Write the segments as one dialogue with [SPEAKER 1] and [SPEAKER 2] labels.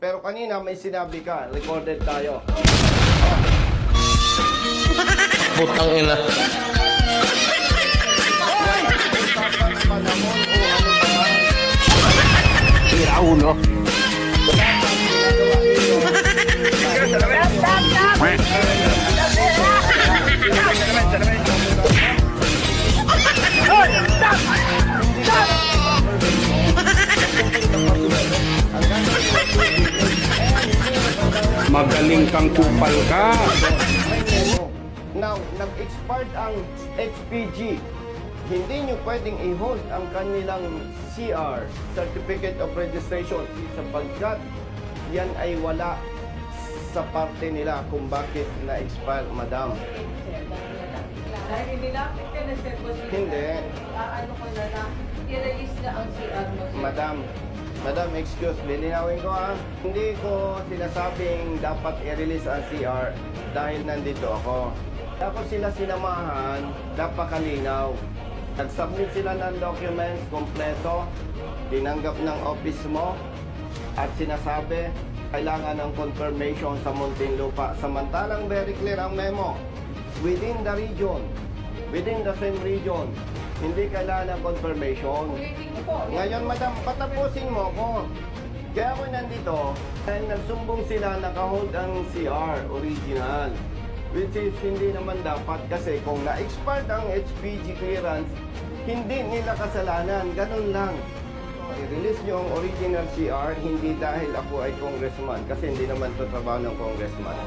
[SPEAKER 1] Pero kanina may sinabi ka, recorded tayo.
[SPEAKER 2] Putang ina. Tira ulo.
[SPEAKER 3] Magaling kang kupal ka.
[SPEAKER 1] Now, nag-expired ang HPG. Hindi nyo pwedeng i-hold ang kanilang CR, Certificate of Registration, sapagkat yan ay wala sa parte nila kung bakit na-expire, madam.
[SPEAKER 4] Dahil nilapit ka na sir,
[SPEAKER 1] Hindi.
[SPEAKER 4] ano ko na lang, i-release na ang CR mo.
[SPEAKER 1] Madam, excuse me, linawin ko ha. Hindi ko sinasabing dapat i-release ang CR dahil nandito ako. Tapos sila sinamahan, napakalinaw. Nag-submit sila ng documents kompleto, tinanggap ng office mo, at sinasabi, kailangan ng confirmation sa Muntinlupa. Samantalang very clear ang memo, within the region, within the same region, hindi kailangan ng confirmation.
[SPEAKER 4] Ulitin ko po.
[SPEAKER 1] Ngayon, madam, patapusin mo ko. Kaya ako nandito, dahil nagsumbong sila nakahold ang CR, original. Which is hindi naman dapat kasi kung na-expired ang HPG clearance, hindi nila kasalanan. Ganun lang. I-release nyo ang original CR, hindi dahil ako ay congressman. Kasi hindi naman ito trabaho ng congressman.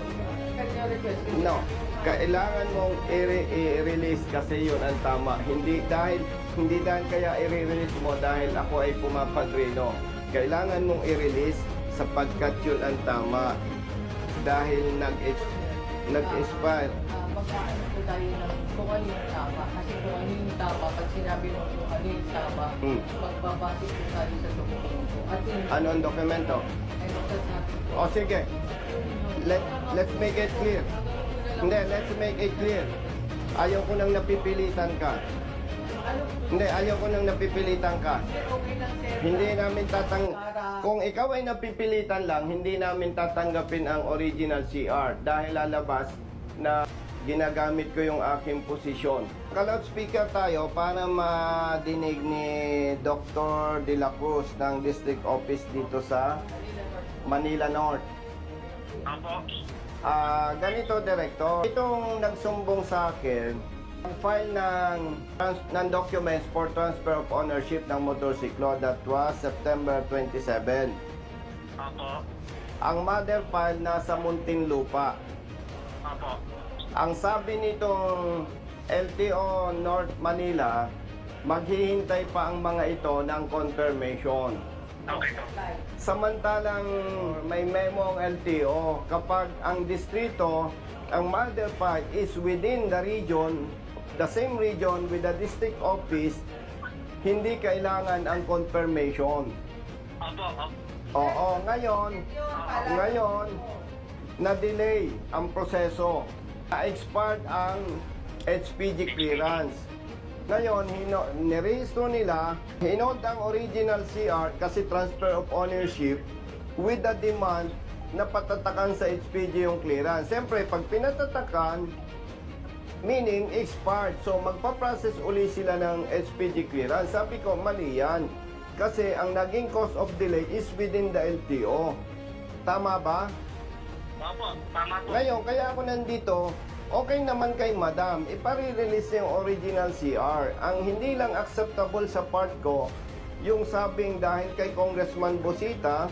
[SPEAKER 4] Kanya request.
[SPEAKER 1] No, kailangan mong i-release kasi yun ang tama. Hindi dahil kaya i-release mo dahil ako ay pumapadrino. Kailangan mong i-release sapagkat yun ang tama. Dahil nag-expire.
[SPEAKER 4] Magkaano po tayo ng kung ano yung tama. Kasi kung ano yung tama, pag sinabi mo kung ano yung tama, magbabase po tayo sa dokumento. At yun,
[SPEAKER 1] Ano ang dokumento?
[SPEAKER 4] ay magsasabi po.
[SPEAKER 1] O sige, let's make it clear. Hindi, let's make it clear. Ayaw ko nang napipilitan ka.
[SPEAKER 4] Ano po?
[SPEAKER 1] Hindi, ayaw ko nang napipilitan ka.
[SPEAKER 4] Sir, okay lang sir.
[SPEAKER 1] Hindi namin kung ikaw ay napipilitan lang, hindi namin tatanggapin ang original CR dahil lalabas na ginagamit ko yung aking posisyon. Ka-loudspeaker tayo para madinig ni Dr. De La Cruz ng District Office dito sa Manila North. Ganito, Director. Itong nagsumbong sa akin, ang file ng documents for transfer of ownership ng motorsiklo, that was September 27.
[SPEAKER 5] Apo.
[SPEAKER 1] Ang mother file nasa Muntinlupa.
[SPEAKER 5] Apo.
[SPEAKER 1] Ang sabi nitong LTO North Manila, maghihintay pa ang mga ito ng confirmation.
[SPEAKER 5] Okay po.
[SPEAKER 1] Samantalang may memo ang LTO, kapag ang distrito, ang mother file is within the region, the same region with the district office, hindi kailangan ang confirmation.
[SPEAKER 5] Apo.
[SPEAKER 1] Oo, ngayon, na-delay ang proseso. Na-expired ang HPG clearance. Ngayon, nirehistro nila, hinod ang original CR kasi transfer of ownership with the demand na patatakan sa HPG yung clearance. Siyempre, pag pinatatakan, meaning expired. So, magpa-process uli sila ng HPG clearance. Sabi ko, mali yan. Kasi ang naging cause of delay is within the LTO. Tama ba?
[SPEAKER 5] Apo. Tama po.
[SPEAKER 1] Ngayon, kaya ako nandito, okay naman kay madam, ipare-release yung original CR. Ang hindi lang acceptable sa part ko, yung sabing dahil kay Congressman Busita,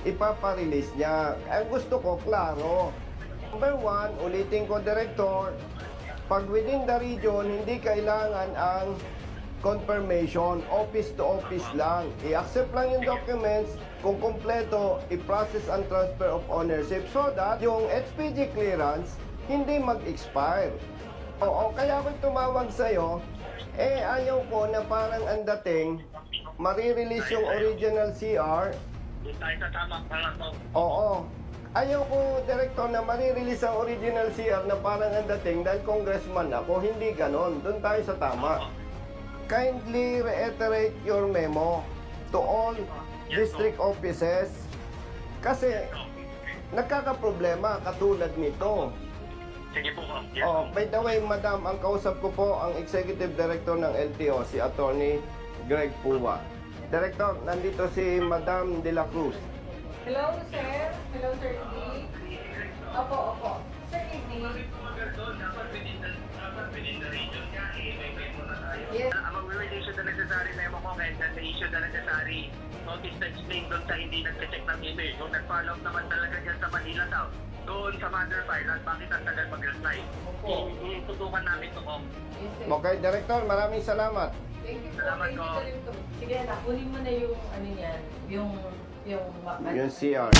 [SPEAKER 1] ipapa-release niya. Ang gusto ko, klaro. Number one, ulitin ko, Director, pag within the region, hindi kailangan ang confirmation, office to office lang. I-accept lang yung documents, kung kompleto, i-process ang transfer of ownership so that yung HPG clearance hindi mag-expire. Oo, kaya ako tumawag sa'yo, ayaw ko na parang ang dating, marirelease yung original CR.
[SPEAKER 5] Doon tayo sa tamang pala po.
[SPEAKER 1] Oo. Ayaw ko, Director, na marirelease ang original CR na parang ang dating dahil congressman ako. Hindi ganon. Doon tayo sa tama. Kindly reiterate your memo to all district offices Kasi nagkakaproblema katulad nito.
[SPEAKER 5] Sige po, Kong. Yes,
[SPEAKER 1] Oh,
[SPEAKER 5] Kong.
[SPEAKER 1] by the way, madam, ang kausap ko po ang Executive Director ng LTO, si Attorney Greg Puwa. Director, nandito si Madam De La Cruz.
[SPEAKER 4] Hello, sir. Hello, Sir Edi. Opo. Sir Edi. Yes.
[SPEAKER 5] Ang mag-issue na necessary memo ko and then the issue na necessary notice to explain doon sa hindi nag-check ng email. Kung nag-follow up naman talaga dyan sa Manila Town, doon sa mother file, at bakit ang tagal mag-reply?
[SPEAKER 4] Opo.
[SPEAKER 5] Tutukan namin ito, Kong.
[SPEAKER 4] Yes, sir.
[SPEAKER 1] Okay, Director, maraming salamat.
[SPEAKER 4] Thank you po.
[SPEAKER 5] Salamat
[SPEAKER 4] Thank you
[SPEAKER 5] po.
[SPEAKER 4] na rin po. Sige, anak, kunin mo na yung ano niyan, yung
[SPEAKER 1] Yung CR.